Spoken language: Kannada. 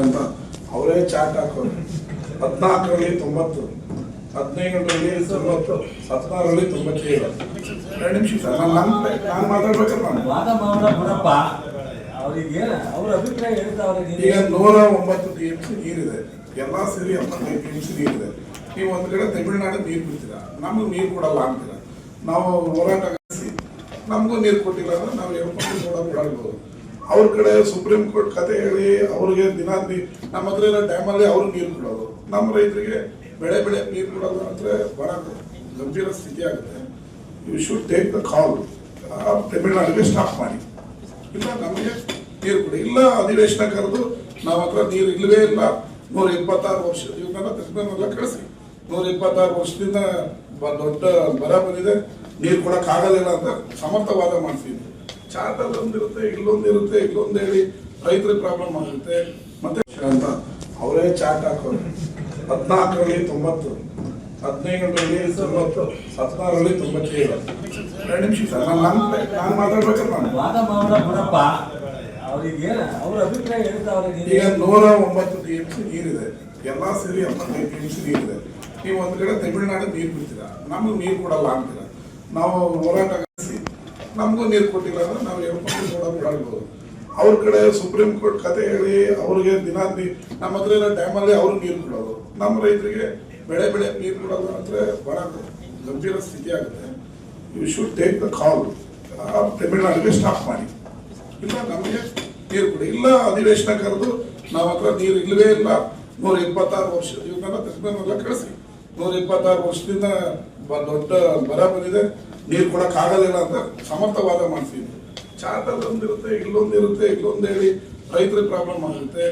ಅಂತ ಅವರೇ ಚಾಟ್ ಹಾಕೋರು. 14ರಲ್ಲಿ 90, 15ರಲ್ಲಿ 90, 16ರಲ್ಲಿ 97. 2 ನಿಮಿಷ ಸರ್, ನಾನು ಮಾತಾಡ್ಬೇಕಲ್ಲ. ಈಗ 109 TMC ನೀರಿದೆ, ಎಲ್ಲ ಸೇರಿ 75 TMC ನೀರಿದೆ. ನೀವು ಒಂದ್ ಕಡೆ ತಮಿಳುನಾಡು ನೀರು ಬಿಡ್ತೀರಾ, ನಮ್ಗೆ ನೀರು ಕೊಡಲ್ಲ ಅಂತೀರಾ. ನಾವು ಹೋರಾಟ ನಮಗೂ ನೀರು ಕೊಟ್ಟಿಲ್ಲ ಅಂದ್ರೆ ನಾವು ಹೇಳ್ಕೊಂಡು ಓಡಾಡ್ಬೋದು. ಅವ್ರ ಕಡೆ ಸುಪ್ರೀಂ ಕೋರ್ಟ್ ಕತೆ ಹೇಳಿ ಅವ್ರಿಗೆ ದಿನ ನಮ್ಮ ಹತ್ರ ಇರೋ ಡ್ಯಾಮಲ್ಲಿ ಅವ್ರು ನೀರು ಕೊಡೋದು, ನಮ್ಮ ರೈತರಿಗೆ ಬೆಳೆ ನೀರು ಕೊಡೋದು ಅಂದ್ರೆ ಬಹಳ ಗಂಭೀರ ಸ್ಥಿತಿ ಆಗುತ್ತೆ. You should take the call. ತಮಿಳುನಾಡಿಗೆ ಸ್ಟಾಪ್ ಮಾಡಿ, ಇಲ್ಲ ನಮಗೆ ನೀರು ಕೊಡಿ, ಇಲ್ಲ ಅಧಿವೇಶನ ಕರೆದು ನಮ್ಮ ಹತ್ರ ನೀರು ಇಲ್ಲವೇ ಇಲ್ಲ, 126 ವರ್ಷ ಇವನ್ನೆಲ್ಲ ತಜ್ಞರನ್ನೆಲ್ಲ ಕಳಿಸಿ, 126 ವರ್ಷದಿಂದ ದೊಡ್ಡ ಬರ ಬಂದಿದೆ, ನೀರು ಕೊಡಕ್ ಆಗಲಿಲ್ಲ ಅಂತ ಸಮರ್ಥವಾದ ಮಾಡ್ತೀವಿ. ಚಾರ್ಟಲ್ಲಿ ಒಂದಿರುತ್ತೆ, ಇಲ್ಲೊಂದಿರುತ್ತೆ, ಇಲ್ಲೊಂದು ಹೇಳಿ ರೈತರಿಗೆ ಪ್ರಾಬ್ಲಮ್ ಆಗುತ್ತೆ. ಮತ್ತೆ ಅಂತ ಅವರೇ ಚಾಟ್ ಹಾಕೋರು. 14ರಲ್ಲಿ 90, 15ರಲ್ಲಿ 90, 16ರಲ್ಲಿ 97. 2 ನಿಮಿಷ ಸರ್, ನಾನು ಮಾತಾಡ್ಬೇಕಲ್ಲ. ಈಗ 109 TMC ನೀರಿದೆ, ಎಲ್ಲ ಸೇರಿ 75 TMC ನೀರಿದೆ. ನೀವು ಒಂದ್ ಕಡೆ ತಮಿಳುನಾಡು ನೀರು ಬಿಡ್ತೀರಾ, ನಮ್ಗೆ ನೀರು ಕೊಡಲ್ಲ ಅಂತೀರಾ. ನಾವು ಹೋರಾಟ ನಮಗೂ ನೀರು ಕೊಟ್ಟಿಲ್ಲ ಅಂದ್ರೆ ನಾವು ಹೇಳ್ಕೊಂಡು ಓಡಾಡ್ಬೋದು. ಅವ್ರ ಕಡೆ ಸುಪ್ರೀಂ ಕೋರ್ಟ್ ಕತೆ ಹೇಳಿ ಅವ್ರಿಗೆ ದಿನ ನಮ್ಮ ಹತ್ರ ಇರೋ ಡ್ಯಾಮಲ್ಲಿ ಅವ್ರು ನೀರು ಕೊಡೋದು, ನಮ್ಮ ರೈತರಿಗೆ ಬೆಳೆ ನೀರು ಕೊಡೋದು ಅಂದ್ರೆ ಬಹಳ ಗಂಭೀರ ಸ್ಥಿತಿ ಆಗುತ್ತೆ. You should take the call. ತಮಿಳುನಾಡಿಗೆ ಸ್ಟಾಪ್ ಮಾಡಿ, ಇಲ್ಲ ನಮಗೆ ನೀರು ಕೊಡಿ, ಇಲ್ಲ ಅಧಿವೇಶನ ಕರೆದು ನಮ್ಮ ಹತ್ರ ನೀರು ಇಲ್ಲವೇ ಇಲ್ಲ, 126 ವರ್ಷ ಇವನ್ನೆಲ್ಲ ತಜ್ಞರನ್ನೆಲ್ಲ ಕಳಿಸಿ, 126 ವರ್ಷದಿಂದ ದೊಡ್ಡ ಬರ ಬಂದಿದೆ, ನೀರು ಕೊಡಕ್ ಆಗಲಿಲ್ಲ ಅಂತ ಸಮರ್ಥವಾದ ಮಾಡ್ತೀವಿ. ಚಾರ್ಟಲ್ಲಿ ಒಂದಿರುತ್ತೆ, ಇಲ್ಲೊಂದಿರುತ್ತೆ, ಇಲ್ಲೊಂದು ಹೇಳಿ ರೈತರಿಗೆ ಪ್ರಾಬ್ಲಮ್ ಆಗುತ್ತೆ.